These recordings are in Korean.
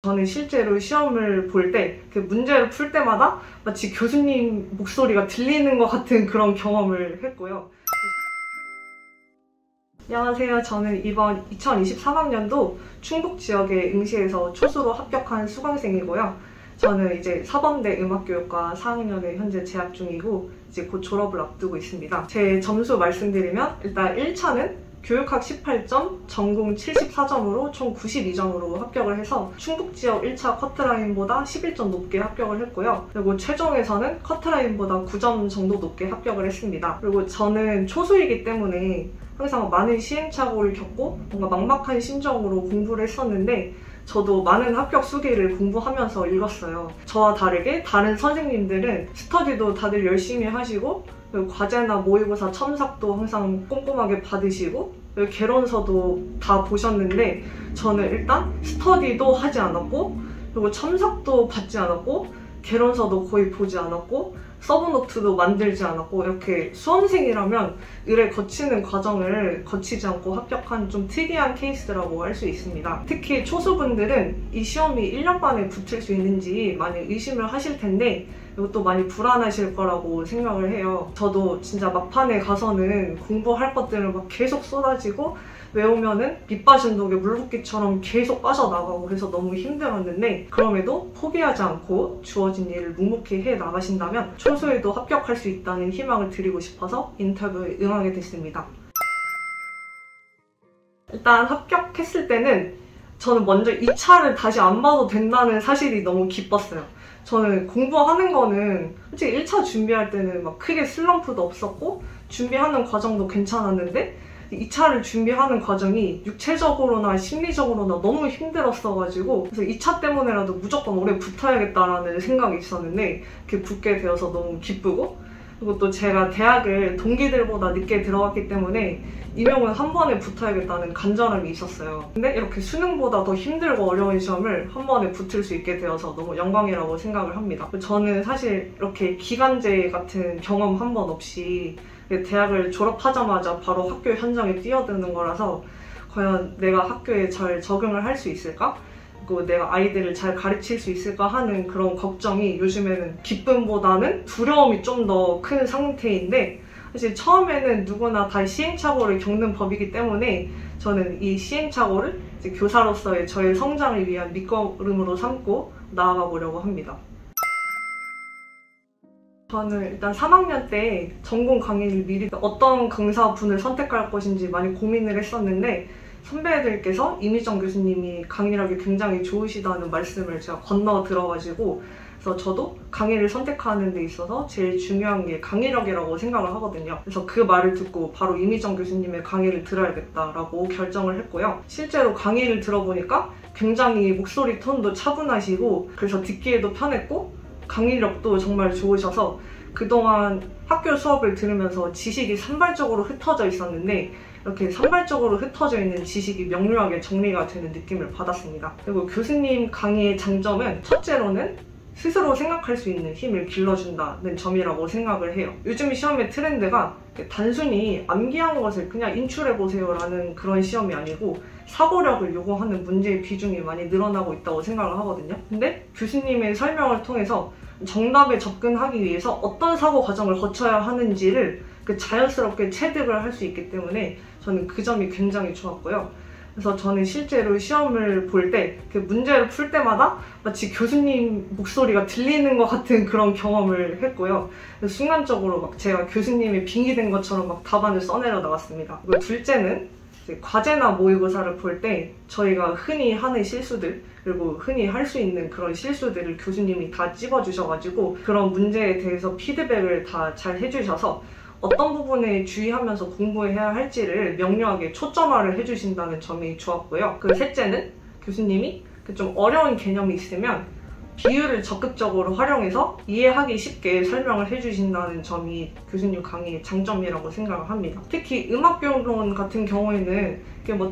저는 실제로 시험을 볼 때 문제를 풀 때마다 마치 교수님 목소리가 들리는 것 같은 그런 경험을 했고요. 안녕하세요. 저는 이번 2023학년도 충북 지역의 응시에서 초수로 합격한 수강생이고요. 저는 이제 사범대 음악교육과 4학년에 현재 재학 중이고 이제 곧 졸업을 앞두고 있습니다. 제 점수 말씀드리면 일단 1차는 교육학 18점, 전공 74점으로 총 92점으로 합격을 해서 충북 지역 1차 커트라인보다 11점 높게 합격을 했고요. 그리고 최종에서는 커트라인보다 9점 정도 높게 합격을 했습니다. 그리고 저는 초수이기 때문에 항상 많은 시행착오를 겪고 뭔가 막막한 심정으로 공부를 했었는데 저도 많은 합격 수기를 공부하면서 읽었어요. 저와 다르게 다른 선생님들은 스터디도 다들 열심히 하시고 과제나 모의고사 첨삭도 항상 꼼꼼하게 받으시고 개론서도 다 보셨는데 저는 일단 스터디도 하지 않았고 그리고 첨삭도 받지 않았고 개론서도 거의 보지 않았고 서브노트도 만들지 않았고 이렇게 수험생이라면 의뢰 거치는 과정을 거치지 않고 합격한 좀 특이한 케이스라고 할 수 있습니다. 특히 초수분들은 이 시험이 1년 만에 붙을 수 있는지 많이 의심을 하실 텐데 이것도 많이 불안하실 거라고 생각을 해요. 저도 진짜 막판에 가서는 공부할 것들을 막 계속 쏟아지고 외우면은 밑 빠진 독에 물붓기처럼 계속 빠져나가고 그래서 너무 힘들었는데 그럼에도 포기하지 않고 주어진 일을 묵묵히 해 나가신다면 초수에도 합격할 수 있다는 희망을 드리고 싶어서 인터뷰에 응하게 됐습니다. 일단 합격했을 때는 저는 먼저 2차를 다시 안 봐도 된다는 사실이 너무 기뻤어요. 저는 공부하는 거는 솔직히 1차 준비할 때는 막 크게 슬럼프도 없었고 준비하는 과정도 괜찮았는데 2차를 준비하는 과정이 육체적으로나 심리적으로나 너무 힘들었어가지고 그래서 2차 때문에라도 무조건 오래 붙어야겠다라는 생각이 있었는데 이렇게 붙게 되어서 너무 기쁘고 그리고 또 제가 대학을 동기들보다 늦게 들어갔기 때문에 임용은 한 번에 붙어야겠다는 간절함이 있었어요. 근데 이렇게 수능보다 더 힘들고 어려운 시험을 한 번에 붙을 수 있게 되어서 너무 영광이라고 생각을 합니다. 저는 사실 이렇게 기간제 같은 경험 한 번 없이 대학을 졸업하자마자 바로 학교 현장에 뛰어드는 거라서 과연 내가 학교에 잘 적응을 할 수 있을까? 그리고 내가 아이들을 잘 가르칠 수 있을까 하는 그런 걱정이 요즘에는 기쁨보다는 두려움이 좀 더 큰 상태인데 사실 처음에는 누구나 다 시행착오를 겪는 법이기 때문에 저는 이 시행착오를 이제 교사로서의 저의 성장을 위한 밑거름으로 삼고 나아가 보려고 합니다. 저는 일단 3학년 때 전공 강의를 미리 어떤 강사분을 선택할 것인지 많이 고민을 했었는데 선배들께서 이미정 교수님이 강의력이 굉장히 좋으시다는 말씀을 제가 건너 들어가지고 그래서 저도 강의를 선택하는 데 있어서 제일 중요한 게 강의력이라고 생각을 하거든요. 그래서 그 말을 듣고 바로 이미정 교수님의 강의를 들어야겠다라고 결정을 했고요. 실제로 강의를 들어보니까 굉장히 목소리 톤도 차분하시고 그래서 듣기에도 편했고 강의력도 정말 좋으셔서 그동안 학교 수업을 들으면서 지식이 산발적으로 흩어져 있었는데 이렇게 산발적으로 흩어져 있는 지식이 명료하게 정리가 되는 느낌을 받았습니다. 그리고 교수님 강의의 장점은 첫째로는 스스로 생각할 수 있는 힘을 길러준다는 점이라고 생각을 해요. 요즘 시험의 트렌드가 단순히 암기한 것을 그냥 인출해보세요 라는 그런 시험이 아니고 사고력을 요구하는 문제의 비중이 많이 늘어나고 있다고 생각을 하거든요. 근데 교수님의 설명을 통해서 정답에 접근하기 위해서 어떤 사고 과정을 거쳐야 하는지를 자연스럽게 체득을 할 수 있기 때문에 저는 그 점이 굉장히 좋았고요. 그래서 저는 실제로 시험을 볼 때 문제를 풀 때마다 마치 교수님 목소리가 들리는 것 같은 그런 경험을 했고요. 순간적으로 막 제가 교수님이 빙의된 것처럼 막 답안을 써내려 나갔습니다. 그리고 둘째는 과제나 모의고사를 볼 때 저희가 흔히 하는 실수들 그리고 흔히 할 수 있는 그런 실수들을 교수님이 다 찍어주셔가지고 그런 문제에 대해서 피드백을 다 잘 해주셔서 어떤 부분에 주의하면서 공부해야 할지를 명료하게 초점화를 해주신다는 점이 좋았고요. 그 셋째는 교수님이 좀 어려운 개념이 있으면 비유를 적극적으로 활용해서 이해하기 쉽게 설명을 해주신다는 점이 교수님 강의의 장점이라고 생각을 합니다. 특히 음악교육론 같은 경우에는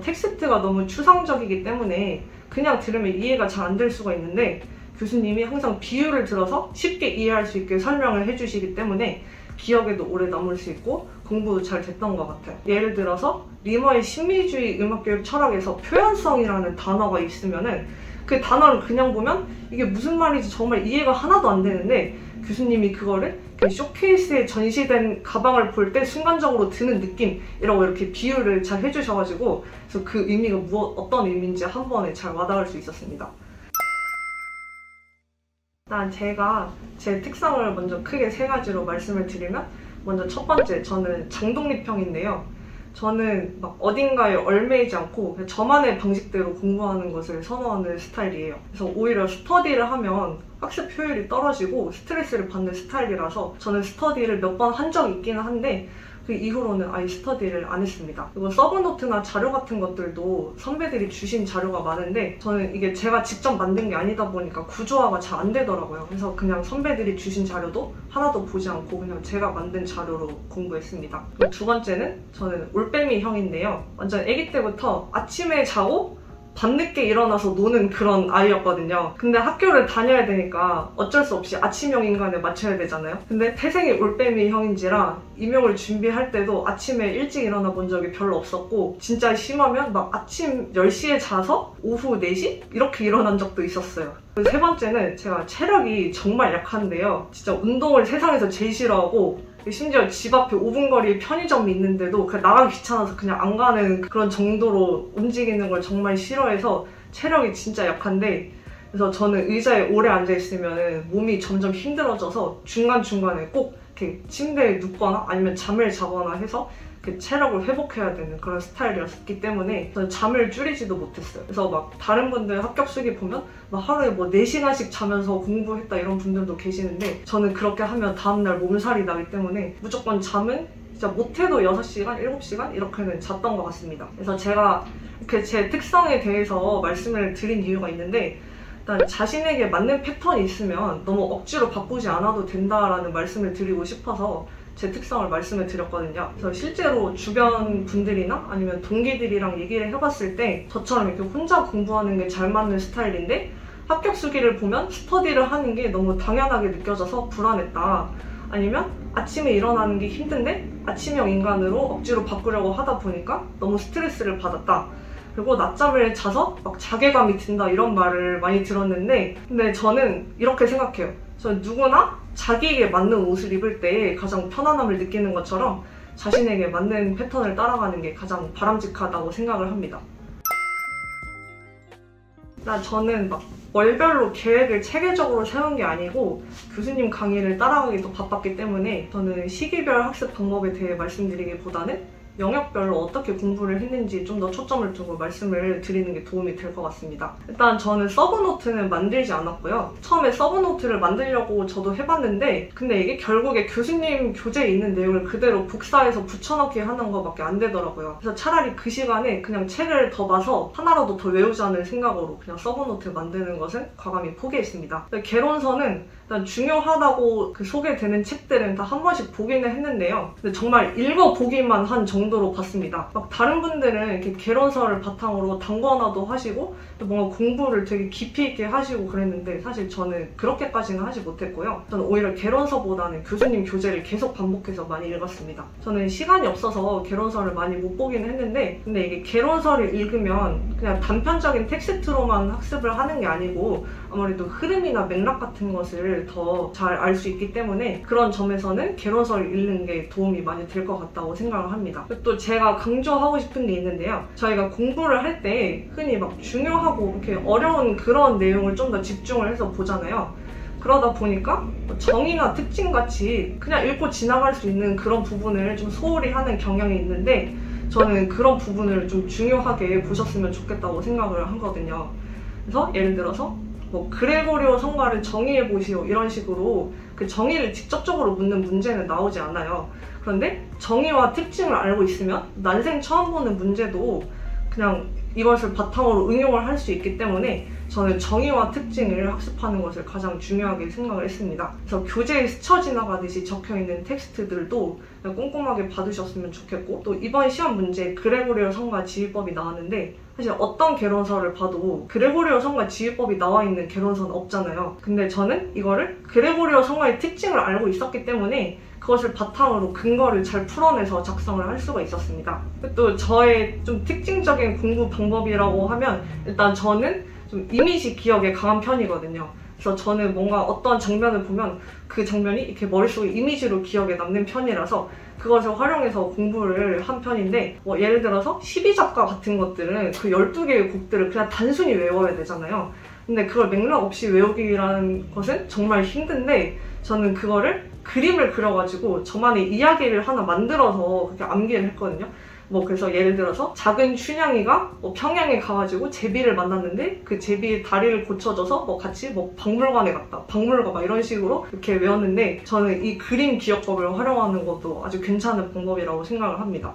텍스트가 너무 추상적이기 때문에 그냥 들으면 이해가 잘 안 될 수가 있는데 교수님이 항상 비유를 들어서 쉽게 이해할 수 있게 설명을 해주시기 때문에 기억에도 오래 남을 수 있고 공부도 잘 됐던 것 같아요. 예를 들어서 리머의 심리주의 음악교육 철학에서 표현성이라는 단어가 있으면은 그 단어를 그냥 보면 이게 무슨 말인지 정말 이해가 하나도 안 되는데 교수님이 그거를 쇼케이스에 전시된 가방을 볼 때 순간적으로 드는 느낌이라고 이렇게 비유를 잘 해주셔가지고 그래서 그 의미가 어떤 의미인지 한 번에 잘 와닿을 수 있었습니다. 일단 제가 제 특성을 먼저 크게 세 가지로 말씀을 드리면 먼저 첫 번째, 저는 장독립형인데요. 저는 막 어딘가에 얽매이지 않고 그냥 저만의 방식대로 공부하는 것을 선호하는 스타일이에요. 그래서 오히려 스터디를 하면 학습 효율이 떨어지고 스트레스를 받는 스타일이라서 저는 스터디를 몇 번 한 적이 있기는 한데 그 이후로는 아예 스터디를 안 했습니다. 그리고 서브노트나 자료 같은 것들도 선배들이 주신 자료가 많은데 저는 이게 제가 직접 만든 게 아니다 보니까 구조화가 잘 안 되더라고요. 그래서 그냥 선배들이 주신 자료도 하나도 보지 않고 그냥 제가 만든 자료로 공부했습니다. 그리고 두 번째는 저는 올빼미형인데요. 완전 아기 때부터 아침에 자고 밤늦게 일어나서 노는 그런 아이였거든요. 근데 학교를 다녀야 되니까 어쩔 수 없이 아침형 인간에 맞춰야 되잖아요. 근데 태생이 올빼미 형인지라 임용을 준비할 때도 아침에 일찍 일어나 본 적이 별로 없었고 진짜 심하면 막 아침 10시에 자서 오후 4시? 이렇게 일어난 적도 있었어요. 세 번째는 제가 체력이 정말 약한데요. 진짜 운동을 세상에서 제일 싫어하고 심지어 집 앞에 5분 거리에 편의점이 있는데도 나가기 귀찮아서 그냥 안 가는 그런 정도로 움직이는 걸 정말 싫어해서 체력이 진짜 약한데 그래서 저는 의자에 오래 앉아있으면 몸이 점점 힘들어져서 중간중간에 꼭 이렇게 침대에 눕거나 아니면 잠을 자거나 해서 체력을 회복해야 되는 그런 스타일이었기 때문에 저는 잠을 줄이지도 못했어요. 그래서 막 다른 분들 합격수기 보면 막 하루에 뭐 4시간씩 자면서 공부했다 이런 분들도 계시는데 저는 그렇게 하면 다음날 몸살이 나기 때문에 무조건 잠은 진짜 못해도 6시간, 7시간 이렇게는 잤던 것 같습니다. 그래서 제가 이렇게 제 특성에 대해서 말씀을 드린 이유가 있는데 일단 자신에게 맞는 패턴이 있으면 너무 억지로 바꾸지 않아도 된다라는 말씀을 드리고 싶어서 제 특성을 말씀을 드렸거든요. 그래서 실제로 주변 분들이나 아니면 동기들이랑 얘기를 해봤을 때 저처럼 이렇게 혼자 공부하는 게 잘 맞는 스타일인데 합격 수기를 보면 스터디를 하는 게 너무 당연하게 느껴져서 불안했다. 아니면 아침에 일어나는 게 힘든데 아침형 인간으로 억지로 바꾸려고 하다 보니까 너무 스트레스를 받았다. 그리고 낮잠을 자서 막 자괴감이 든다 이런 말을 많이 들었는데 근데 저는 이렇게 생각해요. 저는 누구나 자기에게 맞는 옷을 입을 때 가장 편안함을 느끼는 것처럼 자신에게 맞는 패턴을 따라가는 게 가장 바람직하다고 생각을 합니다. 저는 막 월별로 계획을 체계적으로 세운 게 아니고 교수님 강의를 따라가기도 바빴기 때문에 저는 시기별 학습 방법에 대해 말씀드리기보다는 영역별로 어떻게 공부를 했는지 좀 더 초점을 두고 말씀을 드리는 게 도움이 될 것 같습니다. 일단 저는 서브노트는 만들지 않았고요. 처음에 서브노트를 만들려고 저도 해봤는데 근데 이게 결국에 교수님 교재에 있는 내용을 그대로 복사해서 붙여넣기 하는 것밖에 안 되더라고요. 그래서 차라리 그 시간에 그냥 책을 더 봐서 하나라도 더 외우자는 생각으로 그냥 서브노트 만드는 것은 과감히 포기했습니다. 개론서는 일단 중요하다고 소개되는 책들은 다 한 번씩 보기는 했는데요. 근데 정말 읽어보기만 한 정도로 봤습니다. 막 다른 분들은 이렇게 개론서를 바탕으로 단권화도 하시고 뭔가 공부를 되게 깊이 있게 하시고 그랬는데 사실 저는 그렇게까지는 하지 못했고요. 저는 오히려 개론서보다는 교수님 교재를 계속 반복해서 많이 읽었습니다. 저는 시간이 없어서 개론서를 많이 못 보기는 했는데 근데 이게 개론서를 읽으면 그냥 단편적인 텍스트로만 학습을 하는 게 아니고 아무래도 흐름이나 맥락 같은 것을 더 잘 알 수 있기 때문에 그런 점에서는 개론서를 읽는 게 도움이 많이 될 것 같다고 생각을 합니다. 또 제가 강조하고 싶은 게 있는데요. 저희가 공부를 할 때 흔히 막 중요하고 이렇게 어려운 그런 내용을 좀 더 집중을 해서 보잖아요. 그러다 보니까 정의나 특징 같이 그냥 읽고 지나갈 수 있는 그런 부분을 좀 소홀히 하는 경향이 있는데 저는 그런 부분을 좀 중요하게 보셨으면 좋겠다고 생각을 하거든요. 그래서 예를 들어서 뭐 그레고리오 성가를 정의해 보시오 이런 식으로 그 정의를 직접적으로 묻는 문제는 나오지 않아요. 그런데 정의와 특징을 알고 있으면 난생 처음 보는 문제도 그냥 이것을 바탕으로 응용을 할 수 있기 때문에 저는 정의와 특징을 학습하는 것을 가장 중요하게 생각을 했습니다. 그래서 교재에 스쳐 지나가듯이 적혀있는 텍스트들도 그냥 꼼꼼하게 봐두셨으면 좋겠고 또 이번 시험 문제에 그레고리오 성가 지휘법이 나왔는데 사실 어떤 개론서를 봐도 그레고리오 성가 지휘법이 나와 있는 개론서는 없잖아요. 근데 저는 이거를 그레고리오 성가의 특징을 알고 있었기 때문에 그것을 바탕으로 근거를 잘 풀어내서 작성을 할 수가 있었습니다. 또 저의 좀 특징적인 공부 방법이라고 하면 일단 저는 좀 이미지 기억에 강한 편이거든요. 그래서 저는 뭔가 어떤 장면을 보면 그 장면이 이렇게 머릿속에 이미지로 기억에 남는 편이라서 그것을 활용해서 공부를 한 편인데, 뭐 예를 들어서 12작가 같은 것들은 그 12개의 곡들을 그냥 단순히 외워야 되잖아요. 근데 그걸 맥락 없이 외우기라는 것은 정말 힘든데, 저는 그거를 그림을 그려가지고 저만의 이야기를 하나 만들어서 그렇게 암기를 했거든요. 뭐 그래서 예를 들어서 작은 춘향이가 뭐 평양에 가가지고 제비를 만났는데 그 제비의 다리를 고쳐줘서 뭐 같이 뭐 박물관에 갔다, 박물관 막 이런 식으로 이렇게 외웠는데, 저는 이 그림 기억법을 활용하는 것도 아주 괜찮은 방법이라고 생각을 합니다.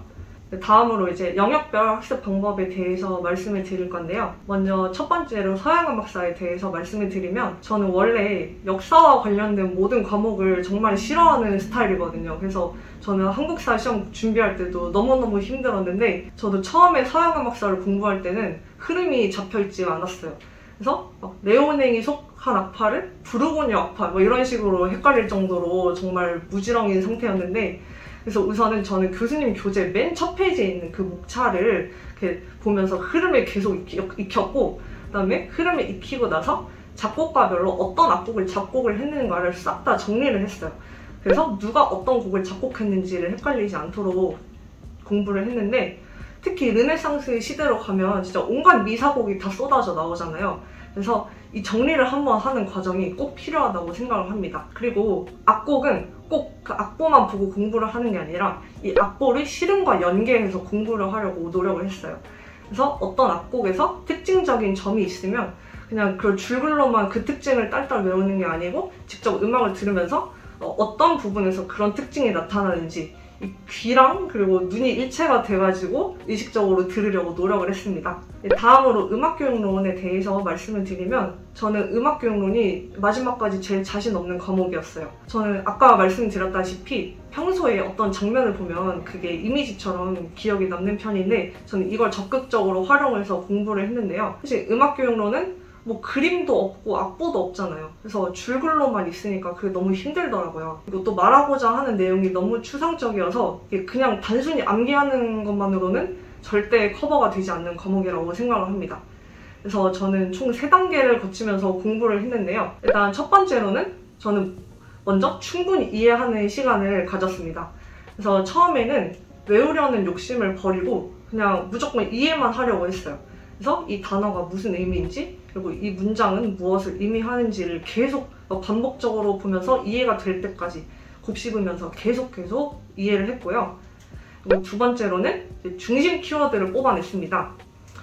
다음으로 이제 영역별 학습 방법에 대해서 말씀을 드릴 건데요. 먼저 첫 번째로 서양음악사에 대해서 말씀을 드리면, 저는 원래 역사와 관련된 모든 과목을 정말 싫어하는 스타일이거든요. 그래서 저는 한국사 시험 준비할 때도 너무너무 힘들었는데, 저도 처음에 서양음악사를 공부할 때는 흐름이 잡혀있지가 않았어요. 그래서 막 네오냉이 속한 악파를 부르고뉴 악파 뭐 이런 식으로 헷갈릴 정도로 정말 무지렁인 상태였는데, 그래서 우선은 저는 교수님 교재 맨 첫 페이지에 있는 그 목차를 이렇게 보면서 흐름을 계속 익혔고, 그 다음에 흐름을 익히고 나서 작곡가별로 어떤 악곡을 작곡을 했는가를 싹 다 정리를 했어요. 그래서 누가 어떤 곡을 작곡했는지를 헷갈리지 않도록 공부를 했는데, 특히 르네상스 시대로 가면 진짜 온갖 미사곡이 다 쏟아져 나오잖아요. 그래서 이 정리를 한번 하는 과정이 꼭 필요하다고 생각을 합니다. 그리고 악곡은 꼭 그 악보만 보고 공부를 하는 게 아니라 이 악보를 실음과 연계해서 공부를 하려고 노력을 했어요. 그래서 어떤 악곡에서 특징적인 점이 있으면 그냥 그 줄글로만 그 특징을 딸딸 외우는 게 아니고, 직접 음악을 들으면서 어떤 부분에서 그런 특징이 나타나는지 이 귀랑 그리고 눈이 일체가 돼가지고 의식적으로 들으려고 노력을 했습니다. 다음으로 음악교육론에 대해서 말씀을 드리면, 저는 음악교육론이 마지막까지 제일 자신 없는 과목이었어요. 저는 아까 말씀드렸다시피 평소에 어떤 장면을 보면 그게 이미지처럼 기억에 남는 편인데, 저는 이걸 적극적으로 활용해서 공부를 했는데요. 사실 음악교육론은 뭐 그림도 없고 악보도 없잖아요. 그래서 줄글로만 있으니까 그게 너무 힘들더라고요. 그리고 또 말하고자 하는 내용이 너무 추상적이어서 그냥 단순히 암기하는 것만으로는 절대 커버가 되지 않는 과목이라고 생각을 합니다. 그래서 저는 총 3단계를 거치면서 공부를 했는데요. 일단 첫 번째로는 저는 먼저 충분히 이해하는 시간을 가졌습니다. 그래서 처음에는 외우려는 욕심을 버리고 그냥 무조건 이해만 하려고 했어요. 그래서 이 단어가 무슨 의미인지, 그리고 이 문장은 무엇을 의미하는지를 계속 반복적으로 보면서 이해가 될 때까지 곱씹으면서 계속 이해를 했고요. 그리고 두 번째로는 중심 키워드를 뽑아냈습니다.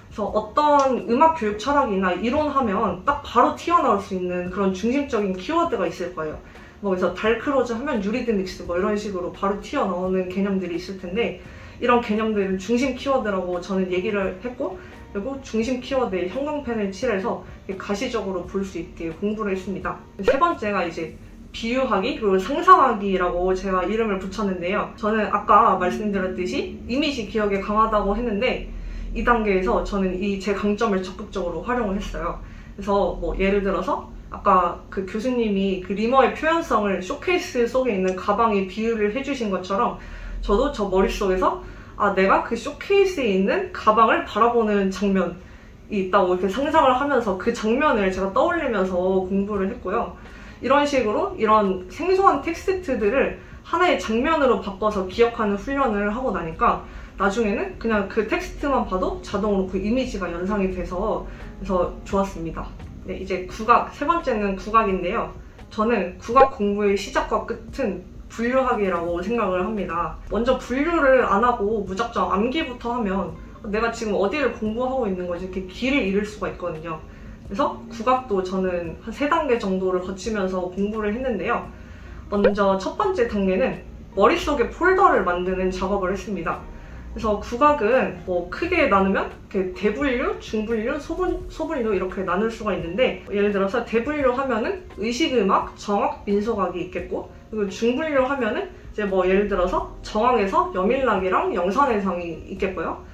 그래서 어떤 음악 교육 철학이나 이론하면 딱 바로 튀어나올 수 있는 그런 중심적인 키워드가 있을 거예요. 뭐 그래서 달크로즈 하면 유리드믹스 뭐 이런 식으로 바로 튀어나오는 개념들이 있을 텐데, 이런 개념들은 중심 키워드라고 저는 얘기를 했고, 그리고 중심 키워드에 형광펜을 칠해서 가시적으로 볼 수 있게 공부를 했습니다. 세 번째가 이제 비유하기 그리고 상상하기라고 제가 이름을 붙였는데요. 저는 아까 말씀드렸듯이 이미지 기억에 강하다고 했는데, 이 단계에서 저는 이 제 강점을 적극적으로 활용을 했어요. 그래서 뭐 예를 들어서 아까 그 교수님이 그 리머의 표현성을 쇼케이스 속에 있는 가방에 비유를 해주신 것처럼, 저도 저 머릿속에서 내가 그 쇼케이스에 있는 가방을 바라보는 장면이 있다고 이렇게 상상을 하면서 그 장면을 제가 떠올리면서 공부를 했고요. 이런 식으로 이런 생소한 텍스트들을 하나의 장면으로 바꿔서 기억하는 훈련을 하고 나니까 나중에는 그냥 그 텍스트만 봐도 자동으로 그 이미지가 연상이 돼서 그래서 좋았습니다. 네, 이제 국악, 세 번째는 국악인데요. 저는 국악 공부의 시작과 끝은 분류하기라고 생각을 합니다. 먼저 분류를 안 하고 무작정 암기부터 하면 내가 지금 어디를 공부하고 있는 거지 이렇게 길을 잃을 수가 있거든요. 그래서 국악도 저는 한 3단계 정도를 거치면서 공부를 했는데요. 먼저 첫 번째 단계는 머릿속에 폴더를 만드는 작업을 했습니다. 그래서 국악은 뭐 크게 나누면 이렇게 대분류, 중분류, 소분류 이렇게 나눌 수가 있는데, 예를 들어서 대분류 하면은 의식음악, 정악, 민속악이 있겠고, 그리고 중분류 하면은 이제 뭐 예를 들어서 정악에서 여밀락이랑 영산해상이 있겠고요.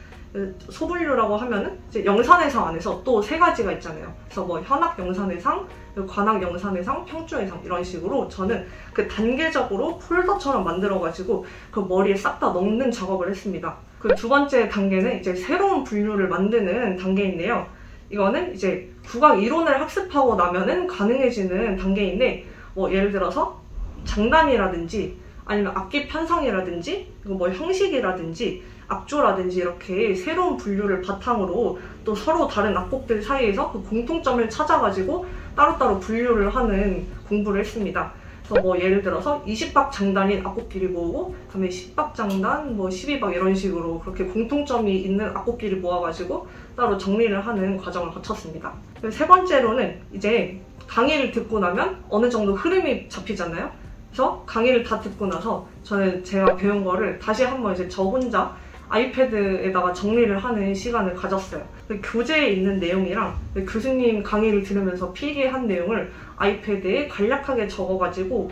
소분류라고 하면은 이제 영산해상 안에서 또 3가지가 있잖아요. 그래서 뭐 현악 영산해상, 관악 영산해상, 평주해상 이런 식으로 저는 그 단계적으로 폴더처럼 만들어가지고 그 머리에 싹 다 넣는 작업을 했습니다. 그 두 번째 단계는 이제 새로운 분류를 만드는 단계인데요. 이거는 이제 국악 이론을 학습하고 나면은 가능해지는 단계인데, 예를 들어서 장단이라든지 아니면 악기 편성이라든지 뭐 형식이라든지 악조라든지 이렇게 새로운 분류를 바탕으로 또 서로 다른 악곡들 사이에서 그 공통점을 찾아가지고 따로따로 분류를 하는 공부를 했습니다. 그래서 예를 들어서 20박 장단인 악곡끼리 모으고, 그다음에 10박 장단, 12박 이런 식으로 그렇게 공통점이 있는 악곡끼리 모아가지고 따로 정리를 하는 과정을 거쳤습니다. 세 번째로는 이제 강의를 듣고 나면 어느 정도 흐름이 잡히잖아요. 그래서 강의를 다 듣고 나서 저는 제가 배운 거를 다시 한번 이제 저 혼자 아이패드에다가 정리를 하는 시간을 가졌어요. 교재에 있는 내용이랑 교수님 강의를 들으면서 필기한 내용을 아이패드에 간략하게 적어가지고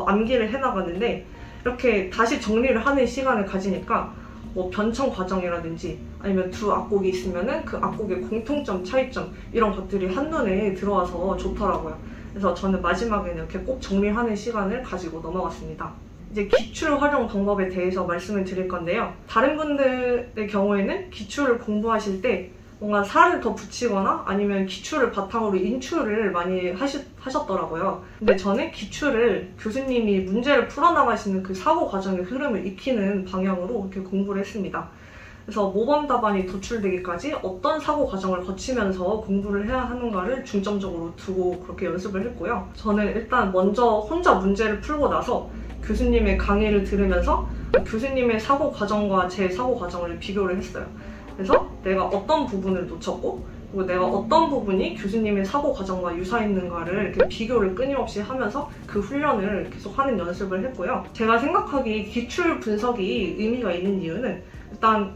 암기를 해나가는데, 이렇게 다시 정리를 하는 시간을 가지니까 변청 과정이라든지 아니면 두 악곡이 있으면은 그 악곡의 공통점, 차이점 이런 것들이 한눈에 들어와서 좋더라고요. 그래서 저는 마지막에는 이렇게 꼭 정리하는 시간을 가지고 넘어갔습니다. 이제 기출 활용 방법에 대해서 말씀을 드릴 건데요. 다른 분들의 경우에는 기출을 공부하실 때 뭔가 살을 더 붙이거나 아니면 기출을 바탕으로 인출을 많이 하셨더라고요. 근데 저는 기출을 교수님이 문제를 풀어나가시는 그 사고 과정의 흐름을 익히는 방향으로 이렇게 공부를 했습니다. 그래서 모범 답안이 도출되기까지 어떤 사고 과정을 거치면서 공부를 해야 하는가를 중점적으로 두고 그렇게 연습을 했고요. 저는 일단 먼저 혼자 문제를 풀고 나서 교수님의 강의를 들으면서 교수님의 사고 과정과 제 사고 과정을 비교를 했어요. 그래서 내가 어떤 부분을 놓쳤고, 그리고 내가 어떤 부분이 교수님의 사고 과정과 유사했는가를 이렇게 비교를 끊임없이 하면서 그 훈련을 계속 하는 연습을 했고요. 제가 생각하기에 기출 분석이 의미가 있는 이유는, 일단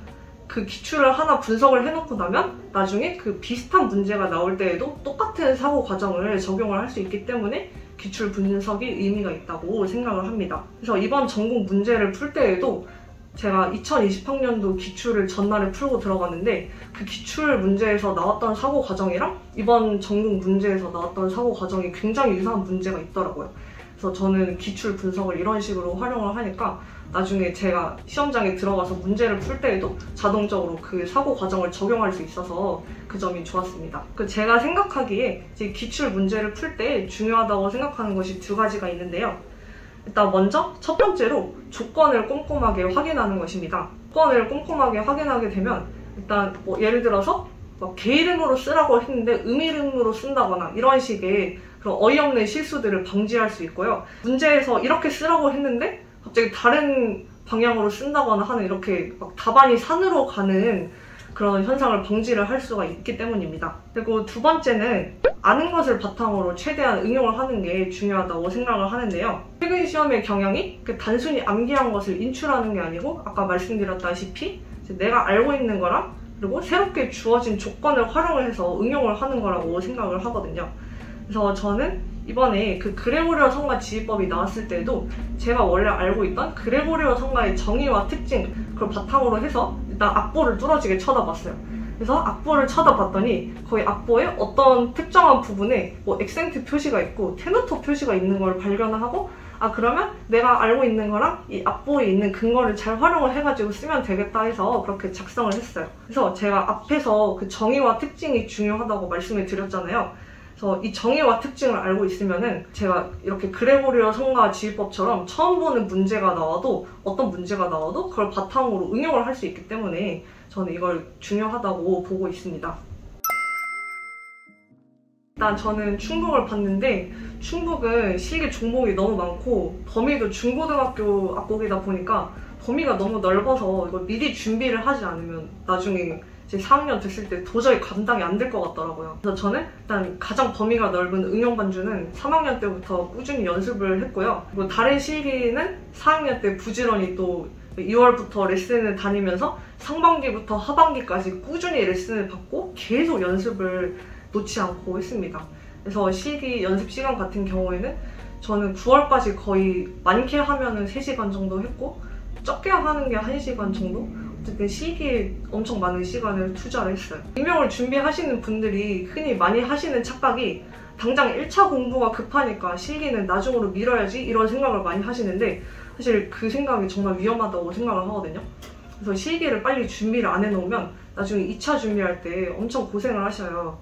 그 기출을 하나 분석을 해놓고 나면 나중에 그 비슷한 문제가 나올 때에도 똑같은 사고 과정을 적용을 할 수 있기 때문에 기출 분석이 의미가 있다고 생각을 합니다. 그래서 이번 전공 문제를 풀 때에도 제가 2020학년도 기출을 전날에 풀고 들어갔는데, 그 기출 문제에서 나왔던 사고 과정이랑 이번 전공 문제에서 나왔던 사고 과정이 굉장히 유사한 문제가 있더라고요. 그래서 저는 기출 분석을 이런 식으로 활용을 하니까 나중에 제가 시험장에 들어가서 문제를 풀 때에도 자동적으로 그 사고 과정을 적용할 수 있어서 그 점이 좋았습니다. 제가 생각하기에 이제 기출 문제를 풀 때 중요하다고 생각하는 것이 두 가지가 있는데요. 일단 먼저 첫 번째로 조건을 꼼꼼하게 확인하는 것입니다. 조건을 꼼꼼하게 확인하게 되면 일단 예를 들어서 개 이름으로 쓰라고 했는데 이름으로 쓴다거나 이런 식의 그런 어이없는 실수들을 방지할 수 있고요. 문제에서 이렇게 쓰라고 했는데 갑자기 다른 방향으로 쓴다거나 하는 이렇게 답안이 산으로 가는 그런 현상을 방지를 할 수가 있기 때문입니다. 그리고 두 번째는 아는 것을 바탕으로 최대한 응용을 하는 게 중요하다고 생각을 하는데요. 최근 시험의 경향이 단순히 암기한 것을 인출하는 게 아니고, 아까 말씀드렸다시피 내가 알고 있는 거랑 그리고 새롭게 주어진 조건을 활용을 해서 응용을 하는 거라고 생각을 하거든요. 그래서 저는 이번에 그 그레고리오 성가 지휘법이 나왔을 때도 제가 원래 알고 있던 그레고리오 성가의 정의와 특징, 그걸 바탕으로 해서 일단 악보를 뚫어지게 쳐다봤어요. 그래서 악보를 쳐다봤더니 거의 악보에 어떤 특정한 부분에 액센트 표시가 있고 테너토 표시가 있는 걸 발견을 하고, 그러면 내가 알고 있는 거랑 이 악보에 있는 근거를 잘 활용을 해가지고 쓰면 되겠다 해서 그렇게 작성을 했어요. 그래서 제가 앞에서 그 정의와 특징이 중요하다고 말씀을 드렸잖아요. 그래서 이 정의와 특징을 알고 있으면은 제가 이렇게 그레고리오 성가 지휘법처럼 처음 보는 문제가 나와도, 어떤 문제가 나와도 그걸 바탕으로 응용을 할 수 있기 때문에 저는 이걸 중요하다고 보고 있습니다. 일단 저는 충북을 봤는데, 충북은 실기 종목이 너무 많고 범위도 중고등학교 악곡이다 보니까 범위가 너무 넓어서 이걸 미리 준비를 하지 않으면 나중에 제 4학년 됐을 때 도저히 감당이 안 될 것 같더라고요. 그래서 저는 일단 가장 범위가 넓은 응용반주는 3학년 때부터 꾸준히 연습을 했고요. 그리고 다른 실기는 4학년 때 부지런히 또 2월부터 레슨을 다니면서 상반기부터 하반기까지 꾸준히 레슨을 받고 계속 연습을 놓지 않고 했습니다. 그래서 실기 연습 시간 같은 경우에는 저는 9월까지 거의 많게 하면은 3시간 정도 했고 적게 하는 게 1시간 정도? 어쨌든 실기에 엄청 많은 시간을 투자를 했어요. 임용을 준비하시는 분들이 흔히 많이 하시는 착각이 당장 1차 공부가 급하니까 실기는 나중으로 미뤄야지 이런 생각을 많이 하시는데, 사실 그 생각이 정말 위험하다고 생각을 하거든요. 그래서 실기를 빨리 준비를 안 해놓으면 나중에 2차 준비할 때 엄청 고생을 하셔요.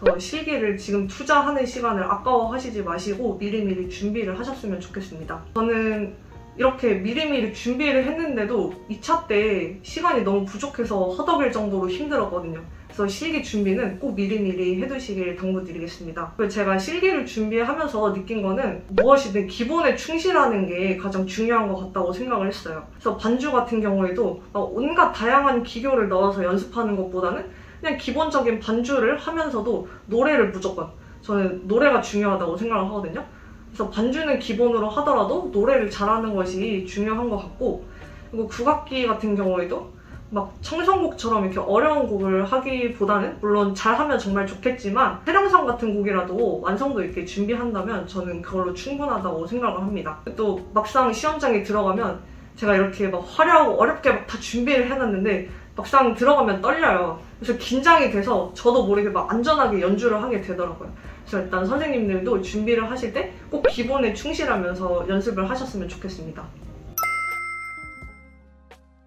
그래서 실기를 지금 투자하는 시간을 아까워하시지 마시고 미리미리 준비를 하셨으면 좋겠습니다. 저는 이렇게 미리미리 준비를 했는데도 2차 때 시간이 너무 부족해서 허덕일 정도로 힘들었거든요. 그래서 실기 준비는 꼭 미리미리 해두시길 당부드리겠습니다. 그리고 제가 실기를 준비하면서 느낀 거는 무엇이든 기본에 충실하는 게 가장 중요한 것 같다고 생각을 했어요. 그래서 반주 같은 경우에도 온갖 다양한 기교를 넣어서 연습하는 것보다는 그냥 기본적인 반주를 하면서도 노래를 무조건, 저는 노래가 중요하다고 생각을 하거든요. 그래서 반주는 기본으로 하더라도 노래를 잘하는 것이 중요한 것 같고, 그리고 국악기 같은 경우에도 막 청성곡처럼 이렇게 어려운 곡을 하기보다는 물론 잘하면 정말 좋겠지만 태령상 같은 곡이라도 완성도 있게 준비한다면 저는 그걸로 충분하다고 생각을 합니다. 또 막상 시험장에 들어가면 제가 이렇게 막 화려하고 어렵게 막 다 준비를 해놨는데 막상 들어가면 떨려요. 그래서 긴장이 돼서 저도 모르게 막 안전하게 연주를 하게 되더라고요. 그래서 일단 선생님들도 준비를 하실 때 꼭 기본에 충실하면서 연습을 하셨으면 좋겠습니다.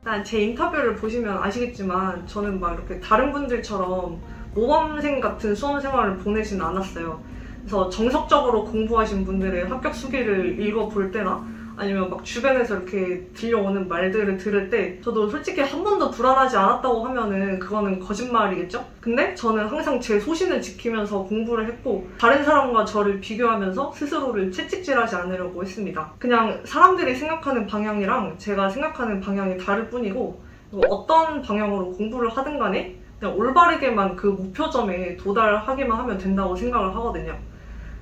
일단 제 인터뷰를 보시면 아시겠지만 저는 막 이렇게 다른 분들처럼 모범생 같은 수험 생활을 보내진 않았어요. 그래서 정석적으로 공부하신 분들의 합격 수기를 읽어볼 때나 아니면 막 주변에서 이렇게 들려오는 말들을 들을 때 저도 솔직히 한 번도 불안하지 않았다고 하면은 그거는 거짓말이겠죠? 근데 저는 항상 제 소신을 지키면서 공부를 했고 다른 사람과 저를 비교하면서 스스로를 채찍질하지 않으려고 했습니다. 그냥 사람들이 생각하는 방향이랑 제가 생각하는 방향이 다를 뿐이고 어떤 방향으로 공부를 하든 간에 그냥 올바르게만 그 목표점에 도달하기만 하면 된다고 생각을 하거든요.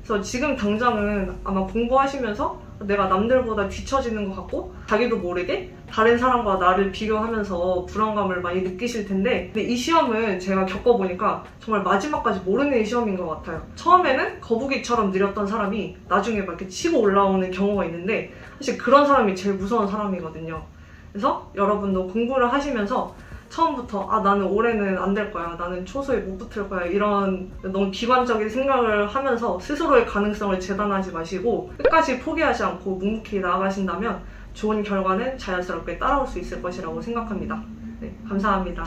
그래서 지금 당장은 아마 공부하시면서 내가 남들보다 뒤처지는 것 같고 자기도 모르게 다른 사람과 나를 비교하면서 불안감을 많이 느끼실 텐데, 근데 이 시험은 제가 겪어보니까 정말 마지막까지 모르는 시험인 것 같아요. 처음에는 거북이처럼 느렸던 사람이 나중에 막 이렇게 치고 올라오는 경우가 있는데 사실 그런 사람이 제일 무서운 사람이거든요. 그래서 여러분도 공부를 하시면서 처음부터 나는 올해는 안 될 거야, 나는 초소에 못 붙을 거야, 이런 너무 비관적인 생각을 하면서 스스로의 가능성을 재단하지 마시고 끝까지 포기하지 않고 묵묵히 나아가신다면 좋은 결과는 자연스럽게 따라올 수 있을 것이라고 생각합니다. 네, 감사합니다.